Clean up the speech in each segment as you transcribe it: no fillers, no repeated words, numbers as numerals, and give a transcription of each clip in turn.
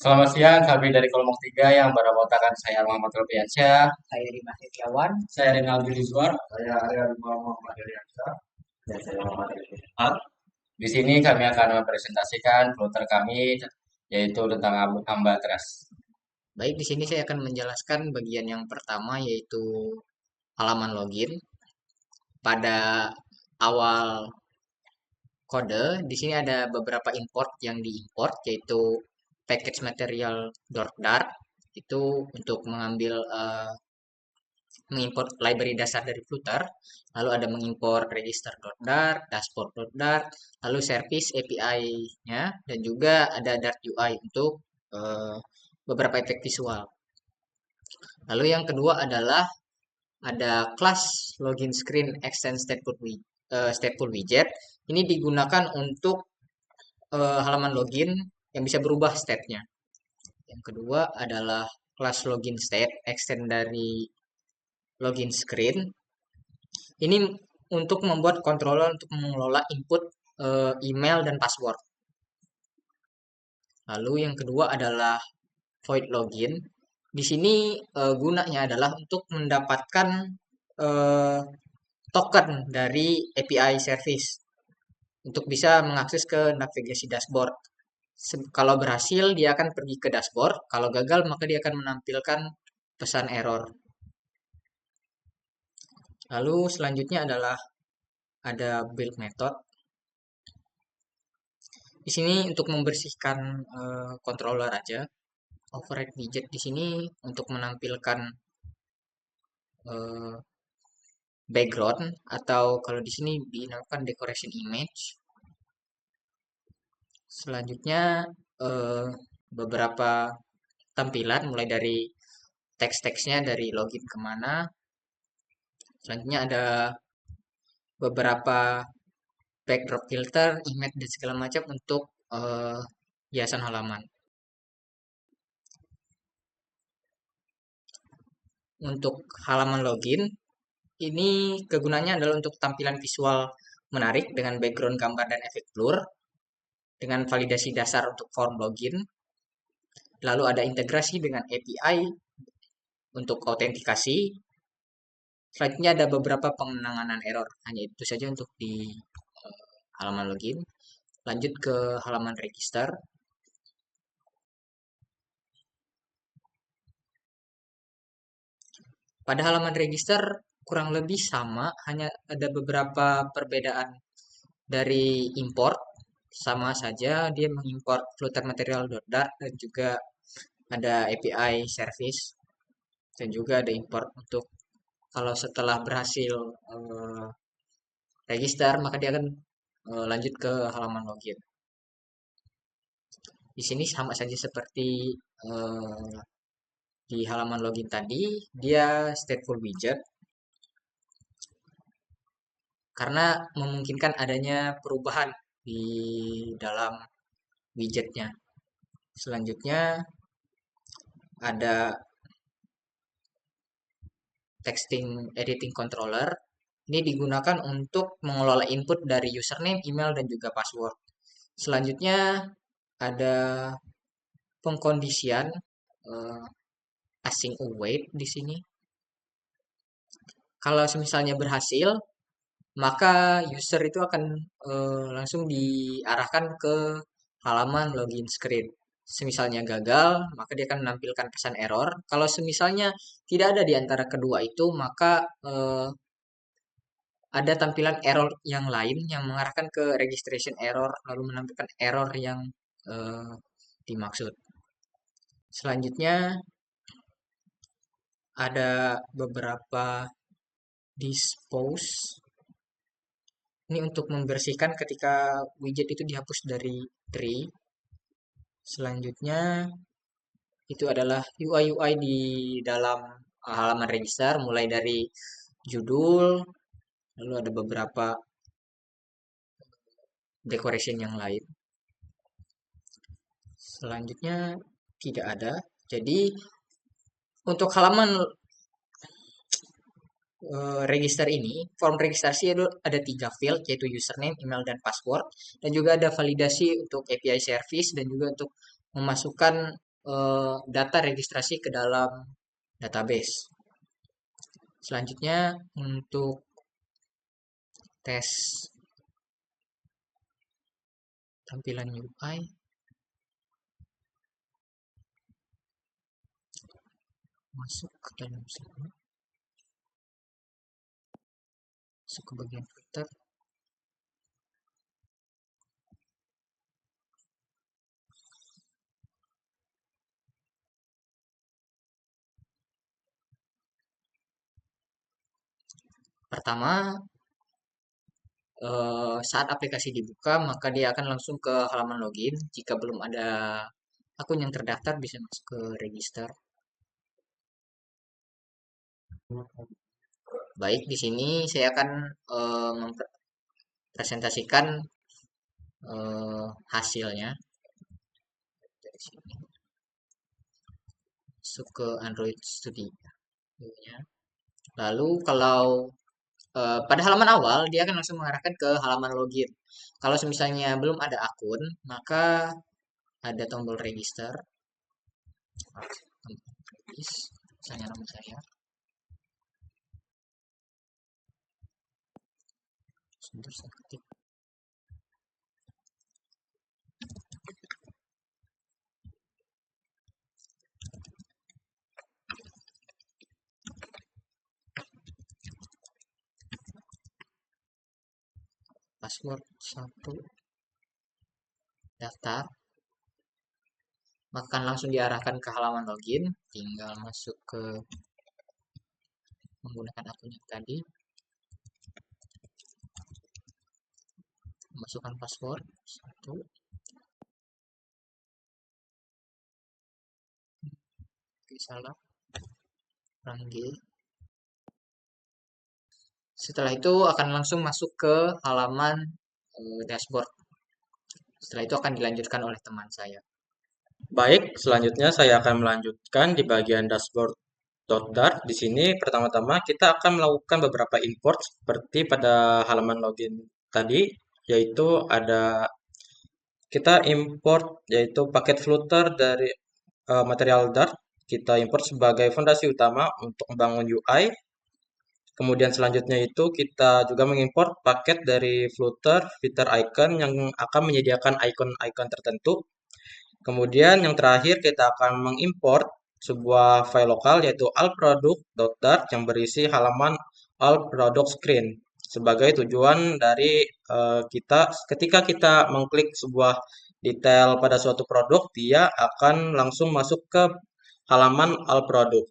Selamat siang, kami dari Kelompok 3 yang beranggotakan saya Muhammad Robiansyah, Saya Dimas Setiawan. saya Rinaldi Rizwan. Saya Arya Muhammad Heriansyah. Dan saya Muhammad Rizwan. Di sini kami akan mempresentasikan flutter kami, yaitu tentang Ambatras. Baik, di sini saya akan menjelaskan bagian yang pertama yaitu halaman login. Pada awal kode, di sini ada beberapa import yang diimport yaitu package material .dart itu untuk mengimport library dasar dari Flutter, lalu ada mengimport register.dart, dashboard.dart, lalu service API-nya, dan juga ada Dart UI untuk eh, beberapa efek visual. Lalu yang kedua adalah ada class login screen extend stateful widget. Ini digunakan untuk halaman login yang bisa berubah state-nya. Yang kedua adalah class login state extend dari login screen. Ini untuk membuat controller untuk mengelola input email dan password. Lalu yang kedua adalah void login. Di sini gunanya adalah untuk mendapatkan eh, token dari API service untuk bisa mengakses ke navigasi dashboard. Kalau berhasil dia akan pergi ke dashboard, kalau gagal maka dia akan menampilkan pesan error. Lalu selanjutnya adalah ada build method. Di sini untuk membersihkan controller aja. Override widget di sini untuk menampilkan eh, background atau kalau di sini dinamakan decoration image. Selanjutnya eh, beberapa tampilan mulai dari teks-teksnya dari login kemana. Selanjutnya ada beberapa backdrop filter, image dan segala macam untuk hiasan halaman. Untuk halaman login, ini kegunaannya adalah untuk tampilan visual menarik dengan background gambar dan efek blur, dengan validasi dasar untuk form login, lalu ada integrasi dengan API untuk autentikasi. Selanjutnya ada beberapa penanganan error, hanya itu saja untuk di halaman login. Lanjut ke halaman register. Pada halaman register kurang lebih sama, hanya ada beberapa perbedaan dari import. Sama saja dia mengimport flutter material.dart dan juga ada API service dan juga ada import untuk kalau setelah berhasil register maka dia akan lanjut ke halaman login. Di sini sama saja seperti eh, di halaman login tadi, dia stateful widget karena memungkinkan adanya perubahan di dalam widgetnya. Selanjutnya ada texting editing controller. Ini digunakan untuk mengelola input dari username, email, dan juga password. Selanjutnya ada pengkondisian eh, async await di sini. Kalau misalnya berhasil, maka user itu akan langsung diarahkan ke halaman login screen. Semisalnya gagal, maka dia akan menampilkan pesan error. Kalau semisalnya tidak ada di antara kedua itu, maka ada tampilan error yang lain yang mengarahkan ke registration error, lalu menampilkan error yang eh, dimaksud. Selanjutnya ada beberapa dispose. Ini untuk membersihkan ketika widget itu dihapus dari tree. Selanjutnya itu adalah UI-UI di dalam halaman register, mulai dari judul, lalu ada beberapa decoration yang lain. Selanjutnya tidak ada. Jadi untuk halaman register ini, form registrasi ada 3 field, yaitu username, email, dan password. Dan juga ada validasi untuk API service dan juga untuk memasukkan data registrasi ke dalam database. Selanjutnya untuk tes tampilan UI, masuk ke dalam sini, masuk ke bagian filter. Pertama, saat aplikasi dibuka, maka dia akan langsung ke halaman login. Jika belum ada akun yang terdaftar, bisa masuk ke register. Baik, di sini saya akan mempresentasikan hasilnya. Dari sini masuk ke Android Studio. Lalu kalau pada halaman awal dia akan langsung mengarahkan ke halaman login. Kalau misalnya belum ada akun, maka ada tombol register. Misalnya nama saya. Sebentar saya ketik. Password 1, daftar, maka akan langsung diarahkan ke halaman login. Tinggal masuk ke menggunakan akun yang tadi, masukkan password 1, salah, kurang G. Setelah itu akan langsung masuk ke halaman dashboard. Setelah itu akan dilanjutkan oleh teman saya. Baik, selanjutnya saya akan melanjutkan di bagian dashboard.dart. Di sini pertama-tama kita akan melakukan beberapa import seperti pada halaman login tadi, yaitu ada kita import yaitu paket Flutter dari material Dart. Kita import sebagai fondasi utama untuk membangun UI. Kemudian selanjutnya itu kita juga mengimport paket dari Flutter Fitur Icon yang akan menyediakan icon-icon tertentu. Kemudian yang terakhir kita akan mengimport sebuah file lokal yaitu allproduct.dart yang berisi halaman allproduct screen sebagai tujuan dari kita ketika kita mengklik sebuah detail pada suatu produk, dia akan langsung masuk ke halaman allproduct.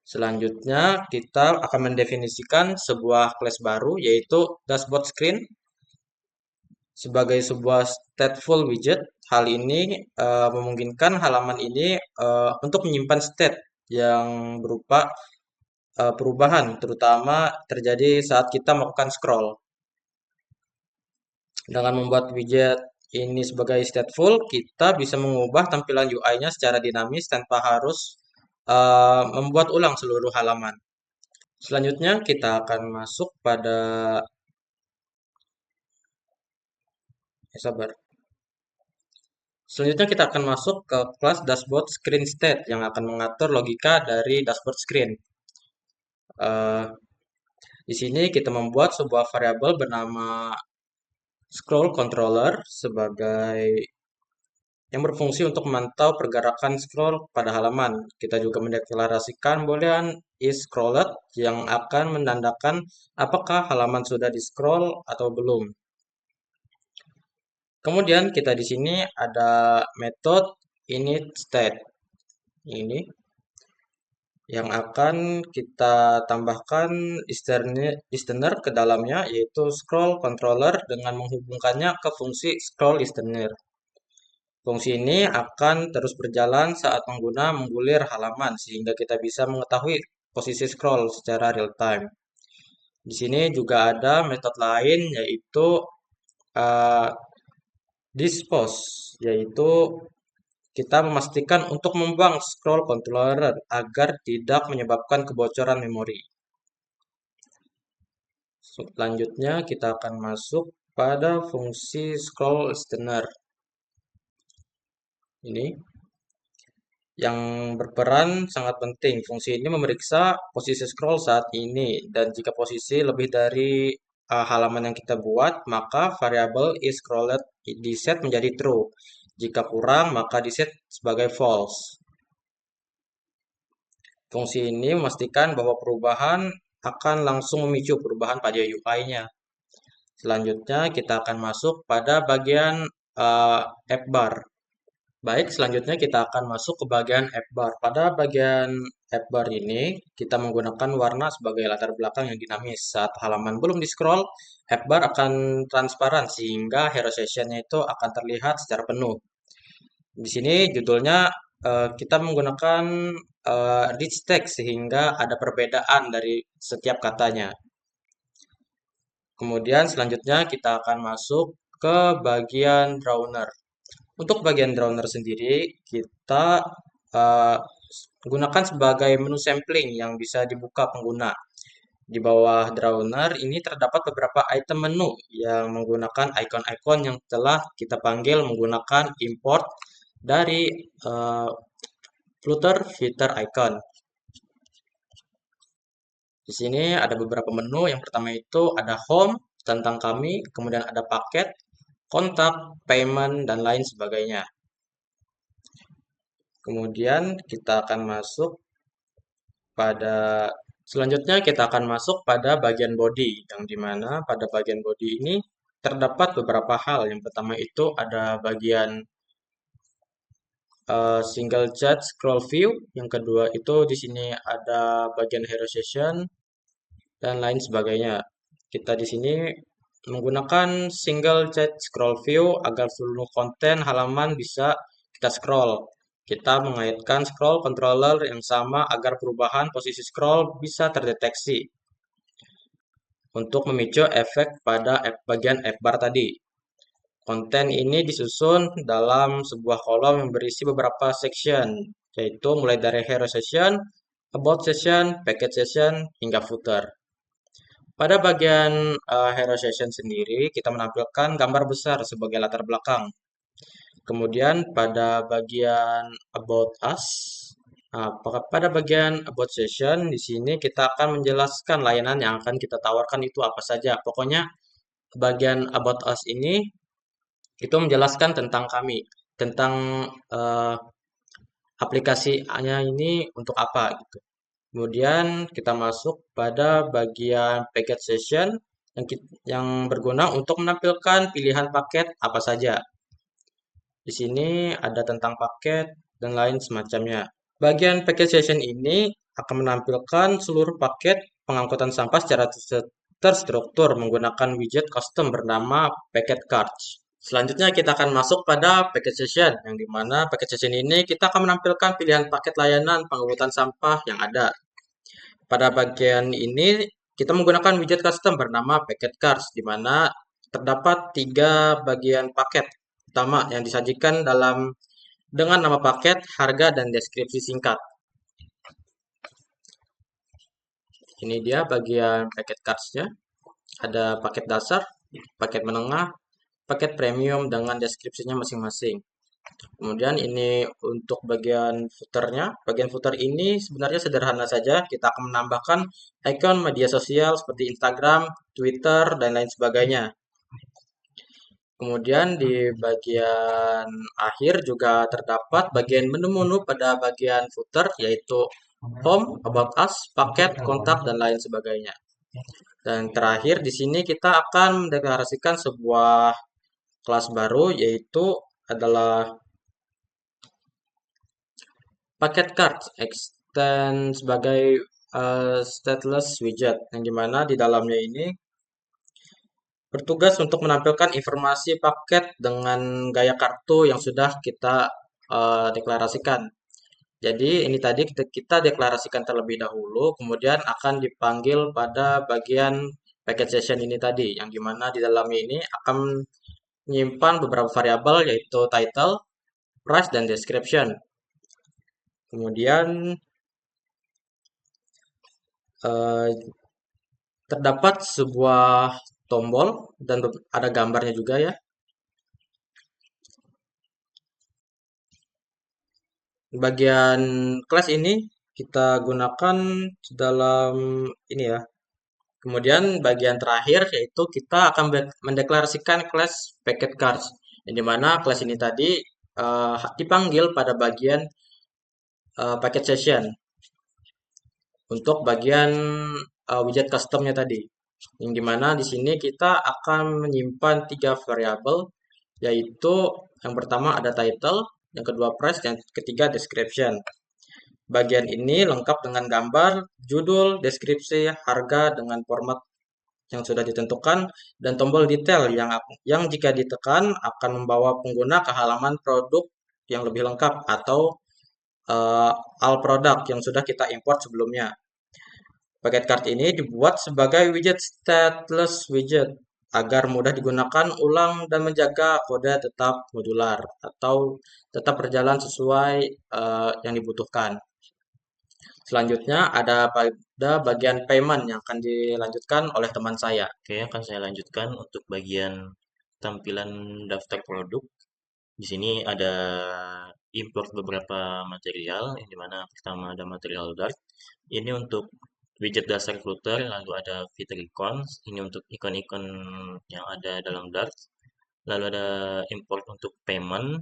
Selanjutnya kita akan mendefinisikan sebuah class baru yaitu dashboard screen sebagai sebuah stateful widget. Hal ini memungkinkan halaman ini untuk menyimpan state yang berupa perubahan, terutama terjadi saat kita melakukan scroll. Dengan membuat widget ini sebagai stateful, kita bisa mengubah tampilan UI-nya secara dinamis tanpa harus membuat ulang seluruh halaman. Selanjutnya kita akan masuk pada sabar. Selanjutnya kita akan masuk ke kelas dashboard screen state yang akan mengatur logika dari dashboard screen. Di sini kita membuat sebuah variabel bernama scroll controller sebagai yang berfungsi untuk memantau pergerakan scroll pada halaman. Kita juga mendeklarasikan boolean is scrolled yang akan menandakan apakah halaman sudah di scroll atau belum. Kemudian kita di sini ada metode init state ini yang akan kita tambahkan listener ke dalamnya yaitu scroll controller dengan menghubungkannya ke fungsi scroll listener. Fungsi ini akan terus berjalan saat pengguna menggulir halaman sehingga kita bisa mengetahui posisi scroll secara real time. Di sini juga ada metode lain yaitu dispose, yaitu kita memastikan untuk membuang scroll controller agar tidak menyebabkan kebocoran memori. Selanjutnya kita akan masuk pada fungsi scroll listener. Ini yang berperan sangat penting. Fungsi ini memeriksa posisi scroll saat ini, dan jika posisi lebih dari halaman yang kita buat, maka variabel isScrolled di-set menjadi true. Jika kurang, maka di-set sebagai false. Fungsi ini memastikan bahwa perubahan akan langsung memicu perubahan pada UI-nya. Selanjutnya, kita akan masuk pada bagian app bar. Baik, selanjutnya kita akan masuk ke bagian app bar. Pada bagian app bar ini, kita menggunakan warna sebagai latar belakang yang dinamis. Saat halaman belum di-scroll, app bar akan transparan sehingga hero session-nya itu akan terlihat secara penuh. Di sini judulnya kita menggunakan rich text sehingga ada perbedaan dari setiap katanya. Kemudian selanjutnya kita akan masuk ke bagian drawner. Untuk bagian drawner sendiri, kita uh, gunakan sebagai menu sampling yang bisa dibuka pengguna. Di bawah drawner ini terdapat beberapa item menu yang menggunakan icon-icon yang telah kita panggil menggunakan import dari Flutter Filter Icon. Di sini ada beberapa menu. Yang pertama itu ada home, tentang kami, kemudian ada paket, kontak, payment, dan lain sebagainya. Kemudian kita akan masuk pada selanjutnya kita akan masuk pada bagian body, yang dimana pada bagian body ini terdapat beberapa hal. Yang pertama itu ada bagian single chat scroll view. Yang kedua itu di sini ada bagian hero session dan lain sebagainya. Kita di sini menggunakan single chat scroll view agar seluruh konten halaman bisa kita scroll. Kita mengaitkan scroll controller yang sama agar perubahan posisi scroll bisa terdeteksi untuk memicu efek pada bagian app bar tadi. Konten ini disusun dalam sebuah kolom yang berisi beberapa section, yaitu mulai dari hero session, about session, package session, hingga footer. Pada bagian hero session sendiri, kita menampilkan gambar besar sebagai latar belakang. Kemudian pada bagian about us, pada bagian about session di sini kita akan menjelaskan layanan yang akan kita tawarkan itu apa saja. Pokoknya bagian about us ini itu menjelaskan tentang kami, tentang aplikasinya ini untuk apa gitu. Kemudian kita masuk pada bagian package session yang berguna untuk menampilkan pilihan paket apa saja. Di sini ada tentang paket dan lain semacamnya. Bagian package session ini akan menampilkan seluruh paket pengangkutan sampah secara terstruktur menggunakan widget custom bernama packet cards. Selanjutnya kita akan masuk pada package session, yang dimana package session ini kita akan menampilkan pilihan paket layanan pengangkutan sampah yang ada. Pada bagian ini kita menggunakan widget custom bernama packet cards, di mana terdapat 3 bagian paket utama yang disajikan dengan nama paket, harga, dan deskripsi singkat. Ini dia bagian packet cards-nya. Ada paket dasar, paket menengah, paket premium dengan deskripsinya masing-masing. Kemudian ini untuk bagian footernya. Bagian footer ini sebenarnya sederhana saja. Kita akan menambahkan icon media sosial seperti Instagram, Twitter, dan lain sebagainya. Kemudian di bagian akhir juga terdapat bagian menu-menu pada bagian footer, yaitu home, about us, paket, kontak, dan lain sebagainya. Dan terakhir di sini kita akan mendeklarasikan sebuah kelas baru, yaitu adalah paket card extend sebagai stateless widget, yang dimana di dalamnya ini bertugas untuk menampilkan informasi paket dengan gaya kartu yang sudah kita deklarasikan. Jadi ini tadi kita deklarasikan terlebih dahulu, kemudian akan dipanggil pada bagian package session ini tadi, yang dimana di dalamnya ini akan menyimpan beberapa variabel, yaitu title, price, dan description. Kemudian terdapat sebuah tombol dan ada gambarnya juga ya. Bagian kelas ini kita gunakan dalam ini ya. Kemudian bagian terakhir yaitu kita akan mendeklarasikan kelas packet cards. Yang dimana kelas ini tadi dipanggil pada bagian packet session untuk bagian widget customnya tadi. Yang dimana di sini kita akan menyimpan 3 variabel, yaitu yang pertama ada title, yang kedua price, yang ketiga description. Bagian ini lengkap dengan gambar, judul, deskripsi, harga dengan format yang sudah ditentukan, dan tombol detail yang jika ditekan akan membawa pengguna ke halaman produk yang lebih lengkap atau all product yang sudah kita import sebelumnya. Paket card ini dibuat sebagai widget stateless widget agar mudah digunakan ulang dan menjaga kode tetap modular atau tetap berjalan sesuai yang dibutuhkan. Selanjutnya ada pada bagian payment yang akan dilanjutkan oleh teman saya. Oke, akan saya lanjutkan untuk bagian tampilan daftar produk. Di sini ada import beberapa material, yang dimana pertama ada material Dart. Ini untuk widget dasar Flutter, lalu ada fitur icons, ini untuk ikon-ikon yang ada dalam Dart. Lalu ada import untuk payment,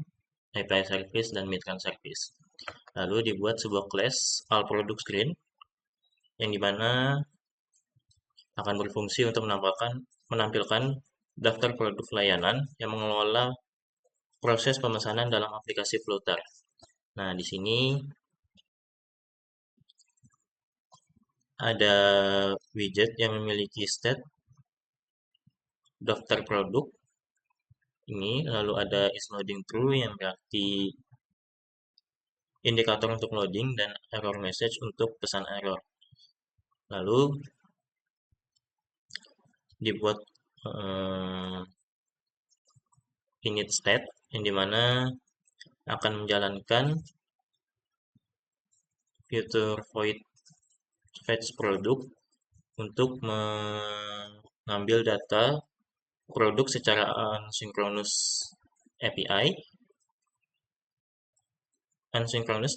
API service, dan midran service. Lalu dibuat sebuah class all product screen, yang dimana akan berfungsi untuk menampilkan daftar produk layanan yang mengelola proses pemesanan dalam aplikasi Flutter. Nah, di sini ada widget yang memiliki state daftar produk ini, lalu ada is loading true yang berarti indikator untuk loading, dan error message untuk pesan error. Lalu dibuat init state yang dimana akan menjalankan fitur void fetch produk untuk mengambil data produk secara asynchronous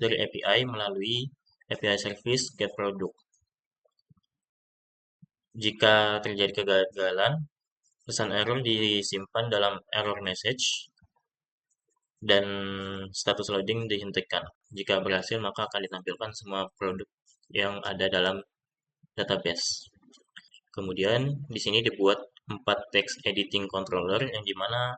dari API melalui API service get product. Jika terjadi kegagalan, pesan error disimpan dalam error message dan status loading dihentikan. Jika berhasil, maka akan ditampilkan semua produk yang ada dalam database. Kemudian di sini dibuat 4 text editing controller yang dimana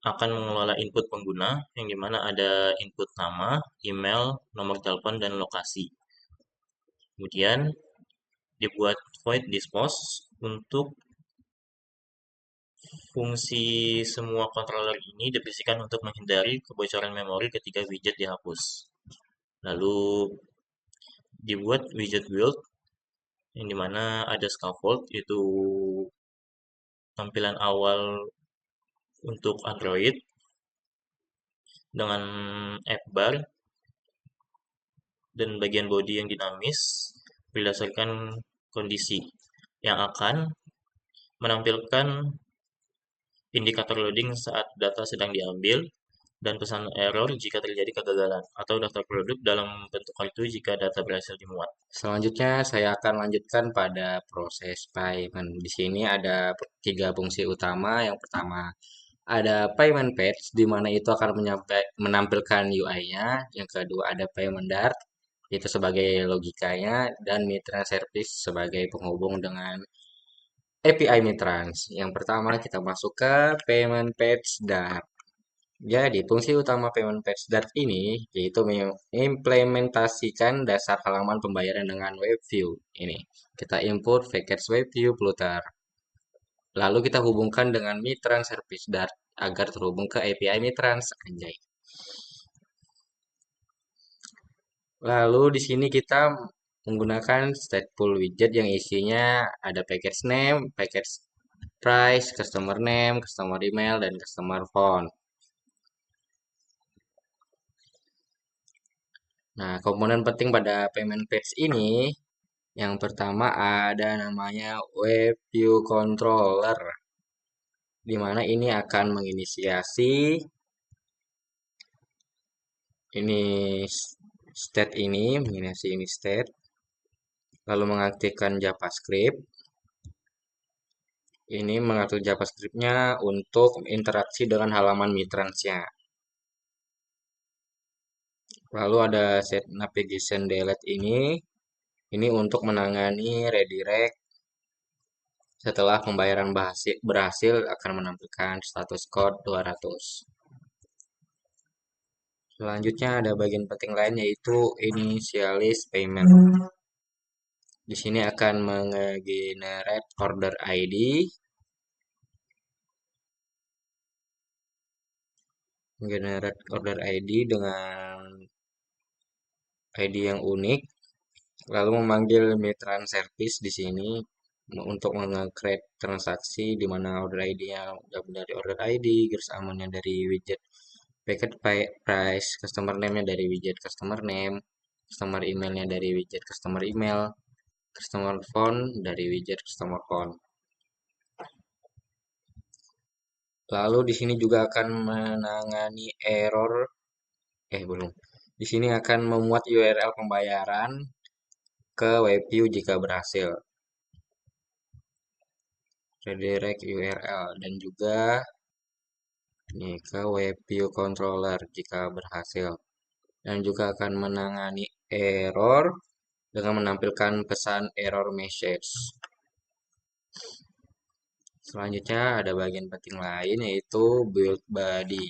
akan mengelola input pengguna, yang dimana ada input nama, email, nomor telepon, dan lokasi. Kemudian dibuat void dispose untuk fungsi semua controller ini dibersihkan untuk menghindari kebocoran memori ketika widget dihapus. Lalu dibuat widget build yang dimana ada scaffold, itu tampilan awal untuk Android dengan app bar dan bagian body yang dinamis berdasarkan kondisi yang akan menampilkan indikator loading saat data sedang diambil dan pesan error jika terjadi kegagalan, atau daftar produk dalam bentuk kartu jika data berhasil dimuat. Selanjutnya saya akan lanjutkan pada proses payment. Di sini ada 3 fungsi utama. Yang pertama ada payment page, di mana itu akan menampilkan UI-nya. Yang kedua ada payment dart, itu sebagai logikanya, dan Mitrans service sebagai penghubung dengan API Mitrans. Yang pertama kita masuk ke payment page dart. Jadi, fungsi utama payment page dart ini yaitu mengimplementasikan dasar halaman pembayaran dengan web view. Ini, kita import package web view Flutter. Lalu kita hubungkan dengan Mitrans service dart agar terhubung ke API Mitrans. Anjay. Lalu di sini kita menggunakan stateful widget yang isinya ada package name, package price, customer name, customer email, dan customer phone. Nah, komponen penting pada payment page ini, yang pertama ada namanya web view controller, di mana ini akan menginisiasi ini state ini, menginasi ini state, lalu mengaktifkan JavaScript. Ini mengatur JavaScript-nya untuk interaksi dengan halaman Mitrans-nya. Lalu ada set navigation delete ini untuk menangani redirect setelah pembayaran berhasil akan menampilkan status code 200. Selanjutnya ada bagian penting lain yaitu initialize payment. Di sini akan menge-generate order ID dengan ID yang unik, lalu memanggil Mitrans service di sini untuk menge-create transaksi di mana order ID-nya dari order ID, garis amannya dari widget packet price, customer name-nya dari widget customer name, customer email-nya dari widget customer email, customer phone dari widget customer phone. Lalu di sini juga akan menangani error belum. Di sini akan memuat URL pembayaran ke webview jika berhasil. Redirect URL dan juga ini ke webview controller jika berhasil. Dan juga akan menangani error dengan menampilkan pesan error message. Selanjutnya ada bagian penting lain yaitu build body.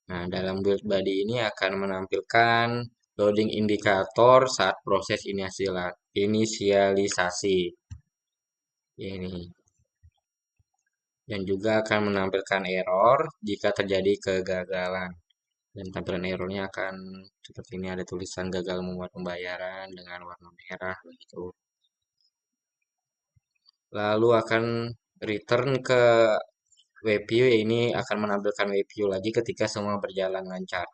Nah, dalam build body ini akan menampilkan loading indikator saat proses inisialisasi. Ini. Dan juga akan menampilkan error jika terjadi kegagalan. Dan tampilan errornya akan seperti ini, ada tulisan gagal membuat pembayaran dengan warna merah begitu. Lalu akan return ke webview, ini akan menampilkan webview lagi ketika semua berjalan lancar.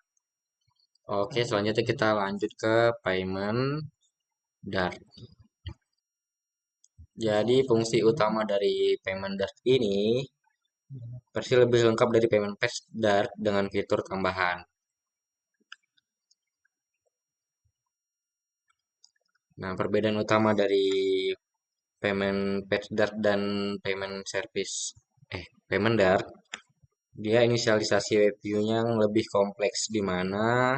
Oke, selanjutnya kita lanjut ke payment Dart. Jadi fungsi utama dari payment Dart ini versi lebih lengkap dari payment patch Dart dengan fitur tambahan. Nah, perbedaan utama dari payment patch Dart dan payment Dart, dia inisialisasi webview-nya yang lebih kompleks di mana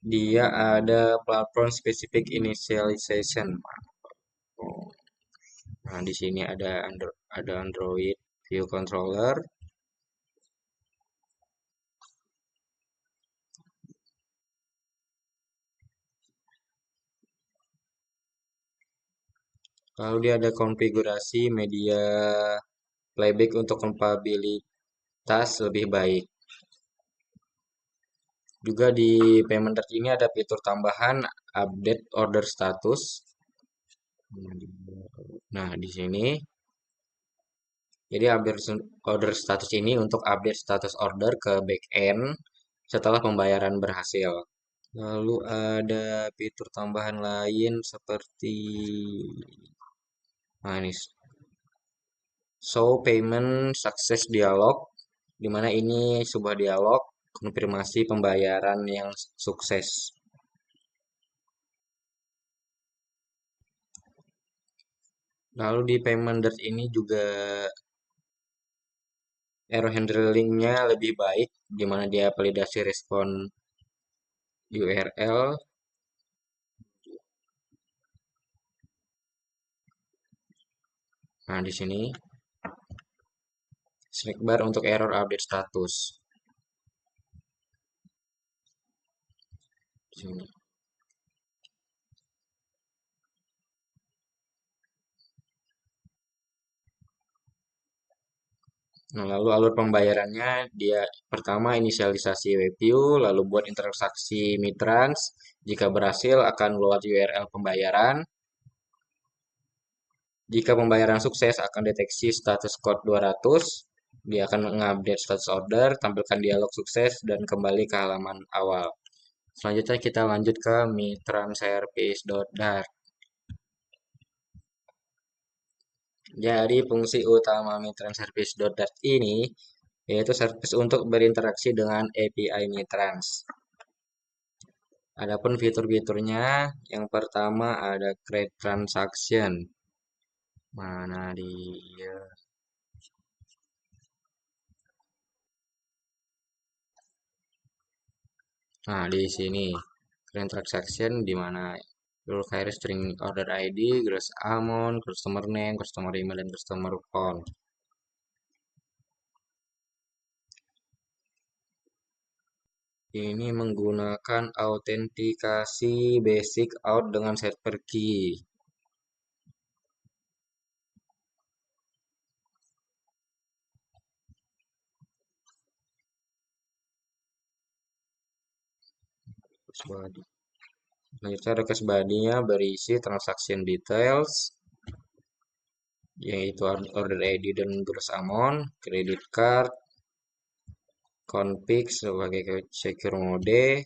dia ada platform specific initialization. Nah, di sini ada Android View Controller. Lalu dia ada konfigurasi media playback untuk kompatibilitas lebih baik. Juga di payment Dart ini ada fitur tambahan update order status. Nah, di sini jadi update order status ini untuk update status order ke backend setelah pembayaran berhasil. Lalu ada fitur tambahan lain seperti ini show payment success dialog, di mana ini sebuah dialog konfirmasi pembayaran yang sukses. Lalu di payment Dart ini juga error handling-nya lebih baik, di mana dia validasi respon URL. Nah, di sini snack bar untuk error update status. Di sini. Nah, lalu alur pembayarannya dia pertama inisialisasi webview, lalu buat interaksi Mitrans. Jika berhasil akan load URL pembayaran. Jika pembayaran sukses akan deteksi status code 200. Dia akan mengupdate status order, tampilkan dialog sukses dan kembali ke halaman awal. Selanjutnya kita lanjut ke mitranservice.dart. Jadi fungsi utama mitranservice.dart ini yaitu service untuk berinteraksi dengan API Mitrans. Adapun fitur-fiturnya, yang pertama ada create transaction. Mana dia? Nah, di sini create transaction di mana require string order ID, gross amount, customer name, customer email, dan customer phone. Ini menggunakan autentikasi basic out dengan server key. Selanjutnya request body-nya berisi transaction details, yaitu order ID dan gross amount, credit card, config sebagai secure mode,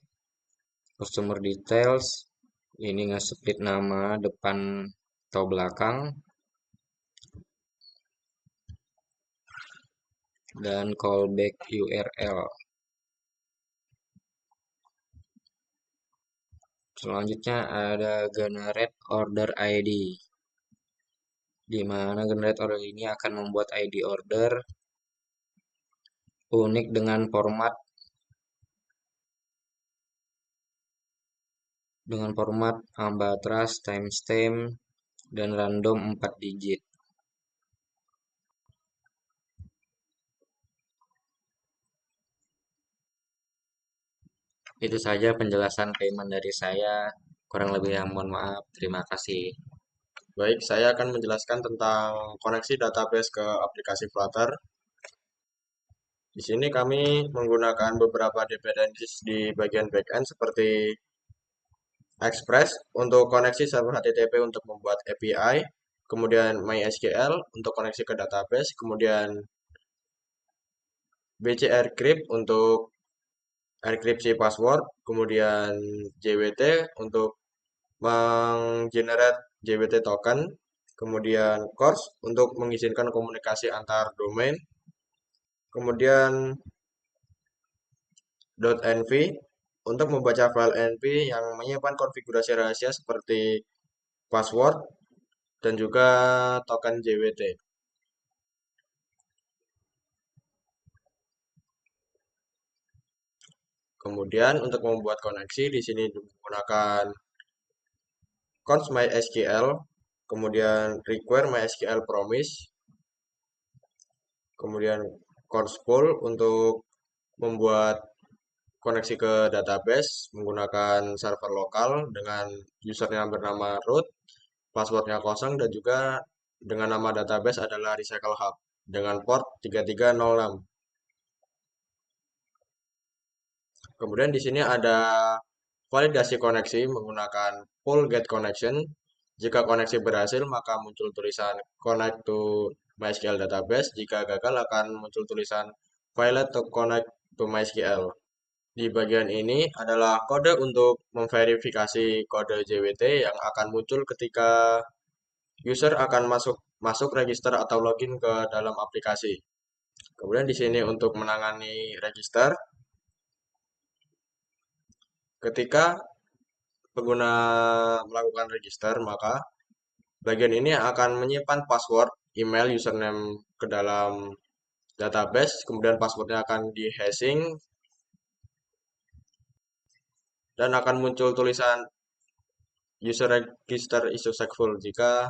customer details, ini nge-split nama depan atau belakang, dan callback URL. Selanjutnya ada generate order ID, di mana generate order ini akan membuat ID order unik dengan format Ambatras, timestamp, dan random 4 digit. Itu saja penjelasan payment dari saya. Kurang lebih yang mohon maaf. Terima kasih. Baik, saya akan menjelaskan tentang koneksi database ke aplikasi Flutter. Di sini kami menggunakan beberapa dependencies di bagian backend seperti Express untuk koneksi server HTTP untuk membuat API, kemudian MySQL untuk koneksi ke database, kemudian BC Encrypt untuk enkripsi password, kemudian JWT untuk menggenerate JWT token, kemudian CORS untuk mengizinkan komunikasi antar domain, kemudian .env untuk membaca file env yang menyimpan konfigurasi rahasia seperti password dan juga token JWT. Kemudian untuk membuat koneksi di sini menggunakan const MySQL, kemudian require MySQL promise, kemudian const pool untuk membuat koneksi ke database menggunakan server lokal dengan usernya bernama root, passwordnya kosong, dan juga dengan nama database adalah Recycle Hub dengan port 3306. Kemudian di sini ada validasi koneksi menggunakan pull get connection. Jika koneksi berhasil, maka muncul tulisan connect to MySQL database. Jika gagal, akan muncul tulisan failed to connect to MySQL. Di bagian ini adalah kode untuk memverifikasi kode JWT yang akan muncul ketika user akan masuk register atau login ke dalam aplikasi. Kemudian di sini untuk menangani register, ketika pengguna melakukan register, maka bagian ini akan menyimpan password, email, username ke dalam database, kemudian passwordnya akan di hashing, dan akan muncul tulisan user register is successful jika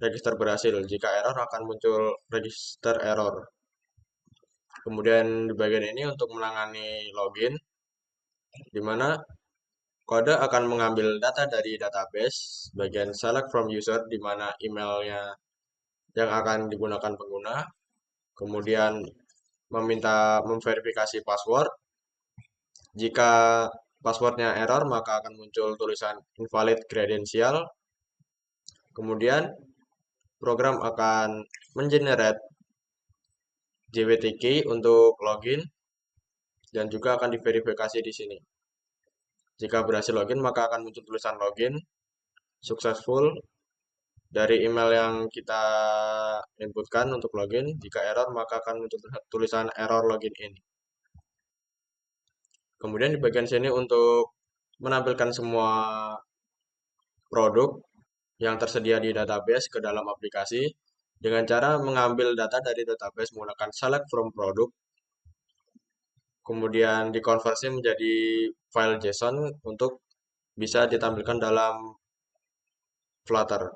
register berhasil. Jika error akan muncul register error. Kemudian di bagian ini untuk menangani login, di mana kode akan mengambil data dari database, bagian select from user, di mana emailnya yang akan digunakan pengguna, kemudian meminta memverifikasi password. Jika passwordnya error, maka akan muncul tulisan invalid credential. Kemudian program akan mengenerate JWT key untuk login dan juga akan diverifikasi di sini. Jika berhasil login, maka akan muncul tulisan login successful dari email yang kita inputkan untuk login. Jika error, maka akan muncul tulisan error login in. Kemudian di bagian sini untuk menampilkan semua produk yang tersedia di database ke dalam aplikasi dengan cara mengambil data dari database menggunakan select from product, kemudian dikonversi menjadi file JSON untuk bisa ditampilkan dalam Flutter.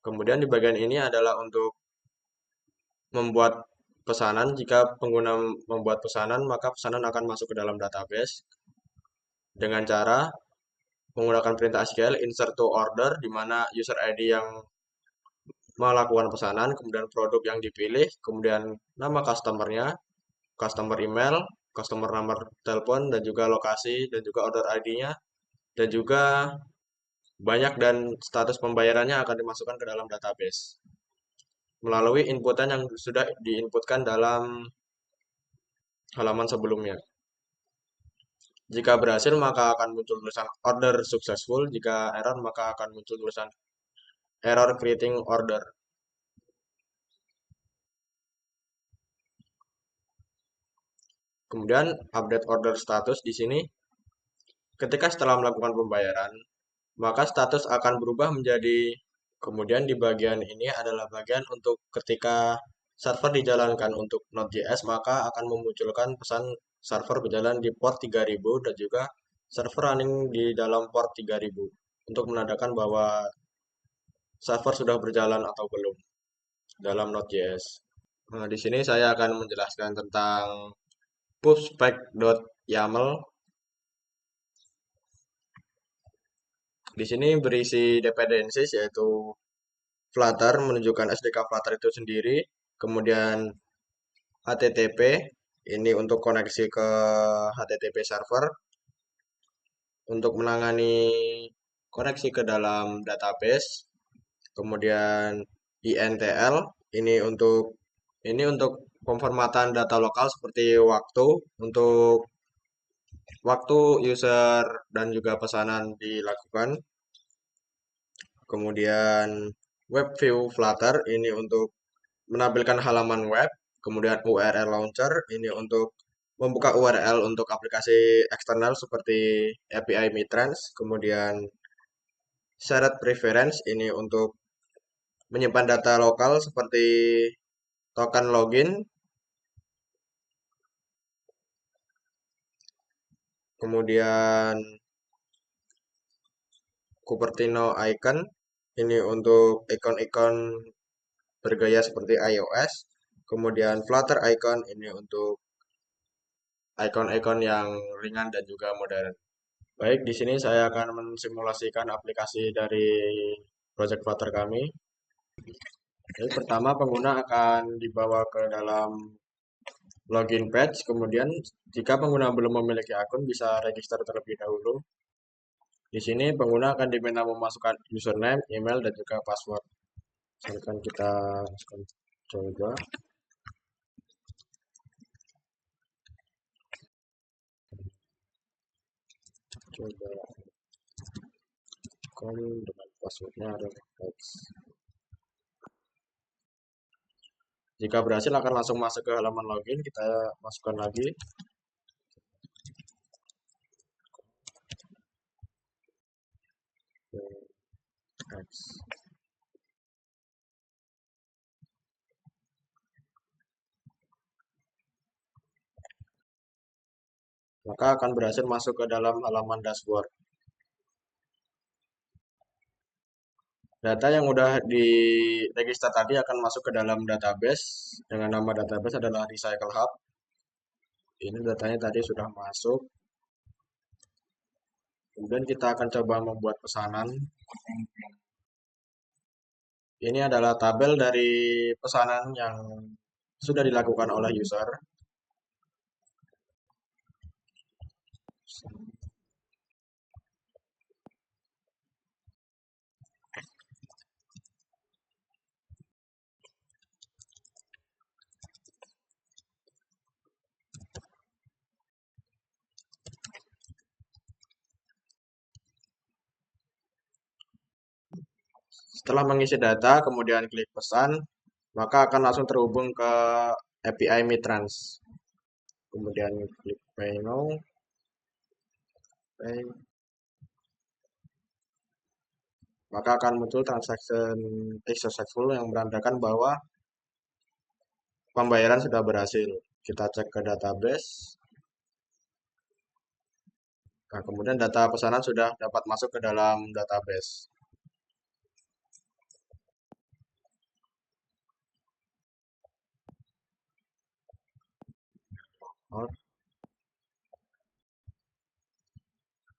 Kemudian di bagian ini adalah untuk membuat pesanan. Jika pengguna membuat pesanan, maka pesanan akan masuk ke dalam database dengan cara menggunakan perintah SQL insert to order, di mana user ID yang melakukan pesanan, kemudian produk yang dipilih, kemudian nama customer-nya, customer email, customer nomor telepon, dan juga lokasi, dan juga order ID-nya, dan juga banyak dan status pembayarannya akan dimasukkan ke dalam database melalui inputan yang sudah diinputkan dalam halaman sebelumnya. Jika berhasil, maka akan muncul tulisan order successful. Jika error, maka akan muncul tulisan error creating order. Kemudian update order status di sini, ketika setelah melakukan pembayaran, maka status akan berubah menjadi, kemudian di bagian ini adalah bagian untuk ketika server dijalankan untuk Node.js, maka akan memunculkan pesan server berjalan di port 3000 dan juga server running di dalam port 3000 untuk menandakan bahwa server sudah berjalan atau belum dalam Node.js. Nah, di sini saya akan menjelaskan tentang pubspec.yaml. Di sini berisi dependencies, yaitu Flutter menunjukkan SDK Flutter itu sendiri, kemudian HTTP ini untuk koneksi ke HTTP server, untuk menangani koneksi ke dalam database, kemudian INTL ini untuk pemformatan data lokal seperti untuk waktu user dan juga pesanan dilakukan. Kemudian web view Flutter ini untuk menampilkan halaman web. Kemudian URL launcher ini untuk membuka URL untuk aplikasi eksternal seperti API Mitrans. Kemudian shared preference ini untuk menyimpan data lokal seperti token login. Kemudian Cupertino icon ini untuk ikon-ikon bergaya seperti iOS. Kemudian Flutter icon ini untuk ikon-ikon yang ringan dan juga modern. Baik, di sini saya akan mensimulasikan aplikasi dari project Flutter kami. Jadi, pertama pengguna akan dibawa ke dalam login page. Kemudian jika pengguna belum memiliki akun, bisa register terlebih dahulu. Di sini pengguna akan diminta memasukkan username, email, dan juga password. Misalkan kita coba. Dengan passwordnya adalah X. Jika berhasil akan langsung masuk ke halaman login. Kita masukkan lagi. X. Maka akan berhasil masuk ke dalam halaman dashboard. Data yang udah diregister tadi akan masuk ke dalam database dengan nama database adalah Recycle Hub. Ini datanya tadi sudah masuk. Kemudian kita akan coba membuat pesanan. Ini adalah tabel dari pesanan yang sudah dilakukan oleh user. Setelah mengisi data, kemudian klik pesan, maka akan langsung terhubung ke API Mitrans. kemudian klik pay now, pay, maka akan muncul transaction is successful yang menandakan bahwa pembayaran sudah berhasil. Kita cek ke database. Nah, kemudian data pesanan sudah dapat masuk ke dalam database.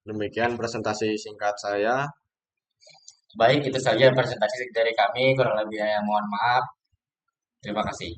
Demikian presentasi singkat saya. Baik, itu saja presentasi dari kami. Kurang lebihnya mohon maaf. Terima kasih.